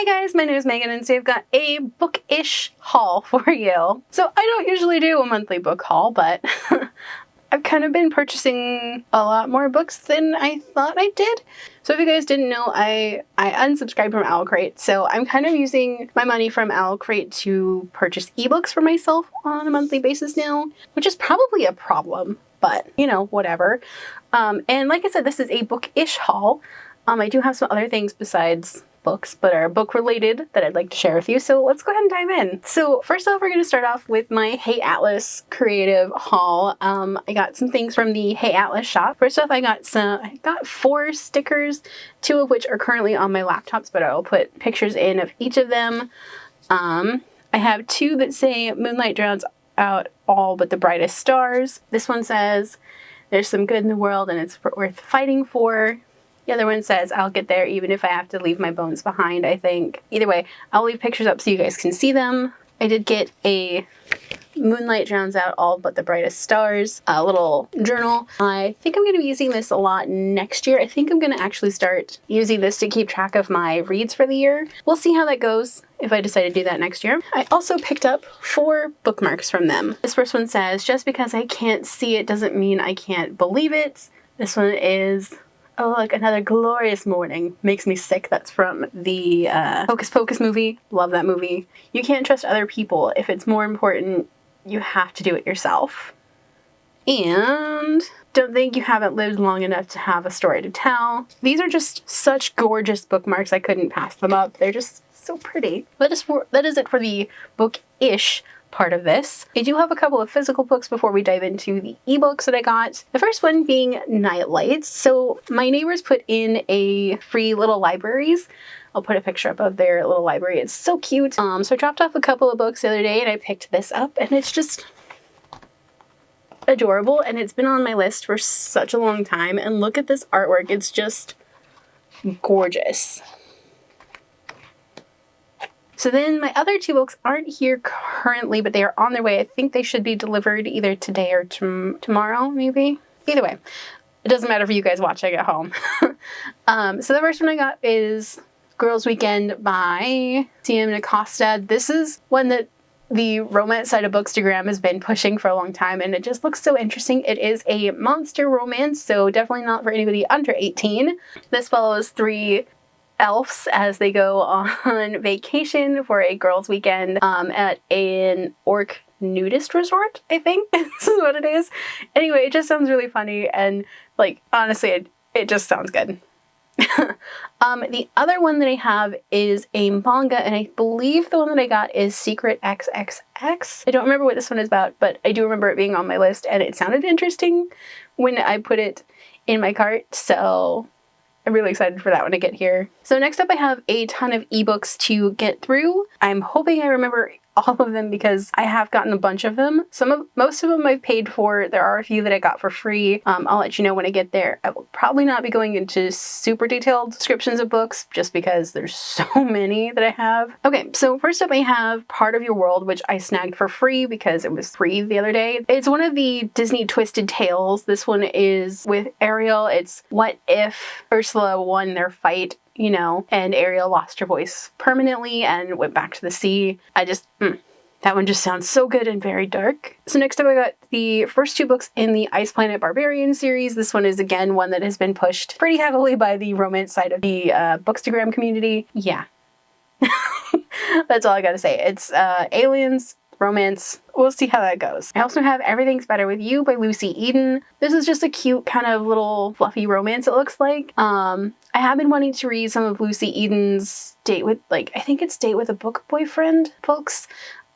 Hi guys, my name is Megan and today I've got a bookish haul for you. So I don't usually do a monthly book haul, but I've kind of been purchasing a lot more books than I thought I did. So if you guys didn't know, I unsubscribed from Owlcrate, so I'm kind of using my money from Owlcrate to purchase ebooks for myself on a monthly basis now, which is probably a problem, but you know, whatever. And like I said, this is a bookish haul. I do have some other things besides books, but are book related that I'd like to share with you. So let's go ahead and dive in. So first off, we're going to start off with my Hey Atlas creative haul. I got some things from the Hey Atlas shop. First off, I got 4 stickers, 2 of which are currently on my laptops, but I'll put pictures in of each of them. I have 2 that say moonlight drowns out all but the brightest stars. This one says there's some good in the world and it's worth fighting for. The other one says, I'll get there even if I have to leave my bones behind, I think. Either way, I'll leave pictures up so you guys can see them. I did get a Moonlight Drowns Out All But the Brightest Stars, a little journal. I think I'm going to be using this a lot next year. I think I'm going to actually start using this to keep track of my reads for the year. We'll see how that goes if I decide to do that next year. I also picked up 4 bookmarks from them. This first one says, just because I can't see it doesn't mean I can't believe it. This one is, oh, look, another glorious morning. Makes me sick. That's from the Hocus Pocus movie. Love that movie. You can't trust other people. If it's more important, you have to do it yourself. And don't think you haven't lived long enough to have a story to tell. These are just such gorgeous bookmarks. I couldn't pass them up. They're just so pretty. That is it for the bookish part of this. I do have a couple of physical books before we dive into the ebooks that I got. The first one being Nightlights. So my neighbors put in a free little libraries. I'll put a picture up of their little library. It's so cute. So I dropped off a couple of books the other day and I picked this up and it's just adorable and it's been on my list for such a long time. And look at this artwork. It's just gorgeous. So then my other 2 books aren't here currently, but they are on their way. I think they should be delivered either today or tomorrow, maybe. Either way, it doesn't matter for you guys watching at home. So the first one I got is Girls Weekend by Siam and Decosta. This is one that the romance side of Bookstagram has been pushing for a long time, and it just looks so interesting. It is a monster romance, so definitely not for anybody under 18. This follows 3 elves as they go on vacation for a girls' weekend at an orc nudist resort, I think. This is what it is. Anyway, it just sounds really funny and, like, honestly, it just sounds good. The other one that I have is a manga, and I believe the one that I got is Secret XXX. I don't remember what this one is about, but I do remember it being on my list, and it sounded interesting when I put it in my cart, so I'm really excited for that one to get here. So next up I have a ton of ebooks to get through. I'm hoping I remember all of them because I have gotten a bunch of them. Most of them I've paid for. There are a few that I got for free. I'll let you know when I get there. I will probably not be going into super detailed descriptions of books just because there's so many that I have. Okay, so first up I have Part of Your World, which I snagged for free because it was free the other day. It's one of the Disney Twisted Tales. This one is with Ariel. It's what if Ursula won their fight, you know, and Ariel lost her voice permanently and went back to the sea. That one just sounds so good and very dark. So next up I got the first 2 books in the Ice Planet Barbarian series. This one is again one that has been pushed pretty heavily by the romance side of the Bookstagram community. Yeah. That's all I gotta say. It's aliens, romance. We'll see how that goes. I also have Everything's Better With You by Lucy Eden. This is just a cute kind of little fluffy romance, it looks like. I have been wanting to read some of Lucy Eden's Date with a Book Boyfriend books.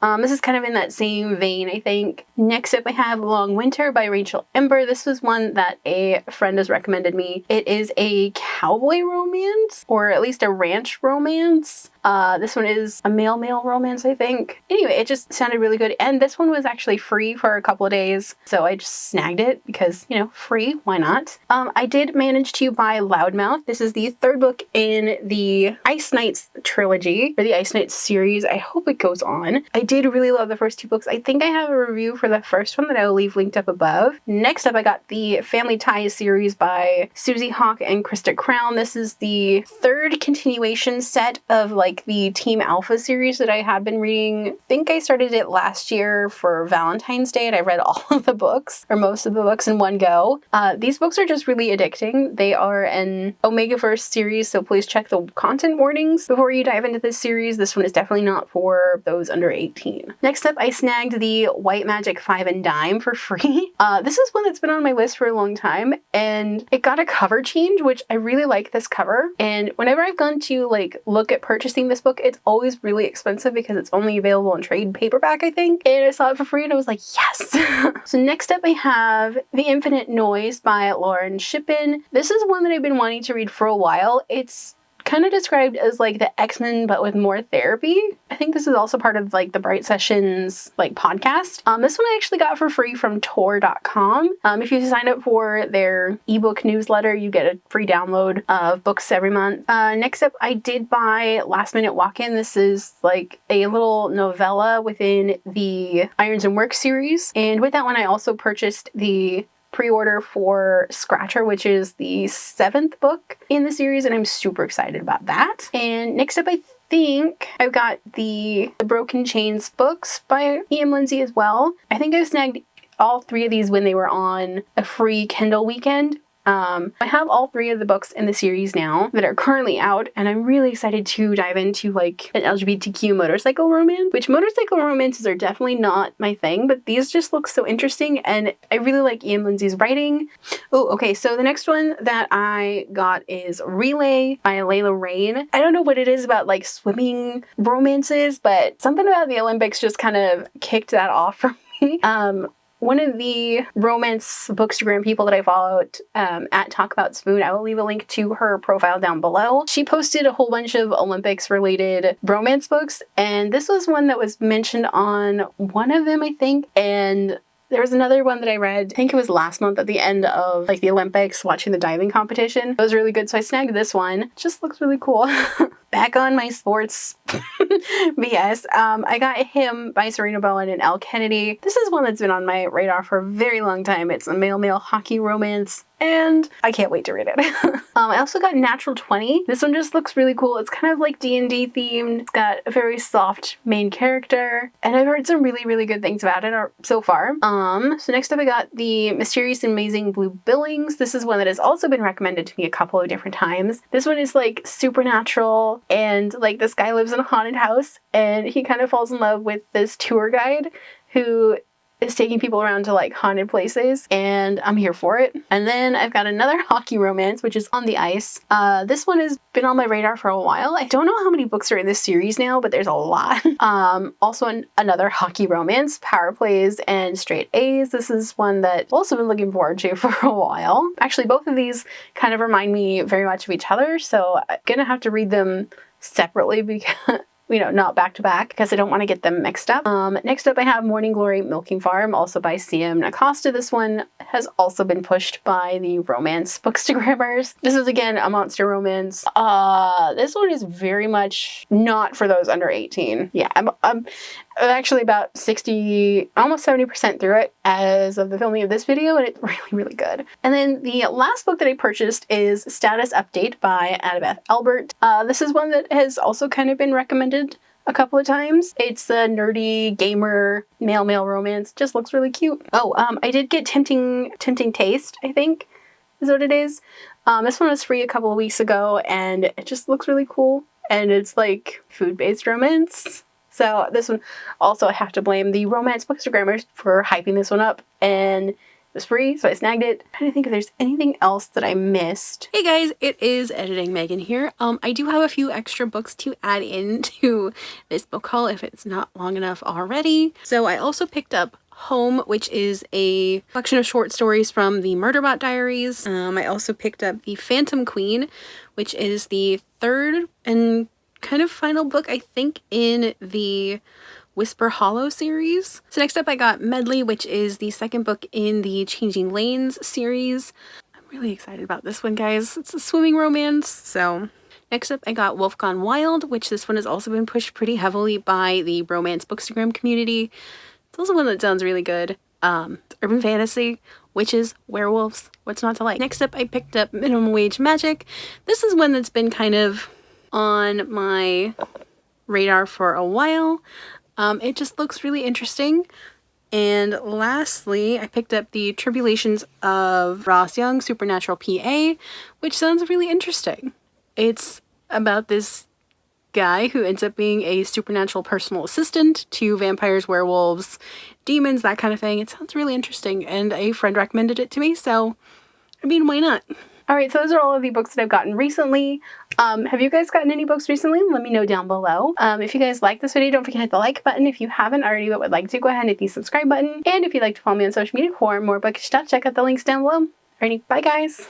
This is kind of in that same vein, I think. Next up I have Long Winter by Rachel Ember. This was one that a friend has recommended me. It is a cowboy romance, or at least a ranch romance. This one is a male romance, I think. Anyway, it just sounded really good. And this one was actually free for a couple of days. So I just snagged it because, you know, free, why not? I did manage to buy Loudmouth. This is the 3rd book in the Ice Knights trilogy, or the Ice Knights series. I hope it goes on. I did really love the first 2 books. I think I have a review for the first one that I will leave linked up above. Next up, I got the Family Ties series by Suzy Hawk and Krista Crown. This is the 3rd continuation set of, like, like the Team Alpha series that I had been reading. I think I started it last year for Valentine's Day, and I read all of the books, or most of the books, in one go. These books are just really addicting. They are an Omegaverse series, so please check the content warnings before you dive into this series. This one is definitely not for those under 18. Next up, I snagged the White Magic 5 and Dime for free. This is one that's been on my list for a long time, and it got a cover change, which I really like this cover. And whenever I've gone to like look at purchasing this book, it's always really expensive because it's only available in trade paperback, I think. And I saw it for free and I was like, yes! So next up I have The Infinite Noise by Lauren Shippen. This is one that I've been wanting to read for a while. It's kind of described as like the X-Men but with more therapy. I think this is also part of like the Bright Sessions like podcast. This one I actually got for free from Tor.com. If you sign up for their ebook newsletter, you get a free download of books every month. Next up, I did buy Last Minute Walk-In. This is like a little novella within the Irons and Works series. And with that one, I also purchased the pre-order for Scratcher, which is the 7th book in the series, and I'm super excited about that. And next up, I think I've got the Broken Chains books by Lindsey as well. I think I snagged all 3 of these when they were on a free Kindle weekend. I have all 3 of the books in the series now that are currently out, and I'm really excited to dive into like an LGBTQ motorcycle romance, which motorcycle romances are definitely not my thing, but these just look so interesting, and I really like Lindsey's writing. Oh, okay, so the next one that I got is Relay by Leila Rayne. I don't know what it is about like swimming romances, but something about the Olympics just kind of kicked that off for me. One of the romance bookstagram people that I followed at Talk About Spoon, I will leave a link to her profile down below. She posted a whole bunch of Olympics related romance books, and this was one that was mentioned on one of them, I think, and there was another one that I read, I think it was last month at the end of like the Olympics, watching the diving competition. It was really good, so I snagged this one. It just looks really cool. Back on my sports BS, I got Him by Serena Bowen and Elle Kennedy. This is one that's been on my radar for a very long time. It's a male-male hockey romance, and I can't wait to read it. I also got Natural 20. This one just looks really cool. It's kind of like D&D themed. It's got a very soft main character, and I've heard some really, really good things about it so far. So next up I got the Mysterious and Amazing Blue Billings. This is one that has also been recommended to me a couple of different times. This one is like supernatural, and like this guy lives in a haunted house, and he kind of falls in love with this tour guide who is taking people around to like haunted places, and I'm here for it. And then I've got another hockey romance, which is On the Ice. This one has been on my radar for a while. I don't know how many books are in this series now, but there's a lot. Also another hockey romance, Power Plays and Straight A's. This is one that I've also been looking forward to for a while. Actually, both of these kind of remind me very much of each other, so I'm gonna have to read them separately because not back to back, because I don't want to get them mixed up. Next up I have Morning Glory Milking Farm, also by Siam Decosta. This one has also been pushed by the romance bookstagrammers. This is again a monster romance. This one is very much not for those under 18. Yeah, I'm actually about 60, almost 70% through it as of the filming of this video, and it's really, really good. And then the last book that I purchased is Status Update by Annabeth Albert. This is one that has also kind of been recommended a couple of times. It's a nerdy gamer male romance. Just looks really cute. Oh, I did get Tempting Taste, I think is what it is. This one was free a couple of weeks ago, and it just looks really cool, and it's like food-based romance. So this one also, I have to blame the romance bookstagrammers for hyping this one up, and it was free, so I snagged it. I'm trying to think if there's anything else that I missed. Hey guys, it is Editing Megan here. I do have a few extra books to add into this book haul if it's not long enough already. So I also picked up Home, which is a collection of short stories from the Murderbot Diaries. I also picked up The Phantom Queen, which is the 3rd and kind of final book, I think, in the Whisper Hollow series. So next up I got Medley, which is the 2nd book in the Changing Lanes series. I'm really excited about this one, guys. It's a swimming romance. So next up I got Wolf Gone Wild, which this one has also been pushed pretty heavily by the romance bookstagram community. It's also one that sounds really good. Urban fantasy, witches, werewolves, what's not to like? Next up I picked up Minimum Wage Magic. This is one that's been kind of on my radar for a while. It just looks really interesting. And lastly, I picked up the Tribulations of Ross Young, Supernatural PA, which sounds really interesting. It's about this guy who ends up being a supernatural personal assistant to vampires, werewolves, demons, that kind of thing. It sounds really interesting, and a friend recommended it to me, so I mean, why not? Alright, so those are all of the books that I've gotten recently. Have you guys gotten any books recently? Let me know down below. If you guys like this video, don't forget to hit the like button. If you haven't already but would like to, go ahead and hit the subscribe button. And if you'd like to follow me on social media for more bookish stuff, check out the links down below. Alrighty, bye guys!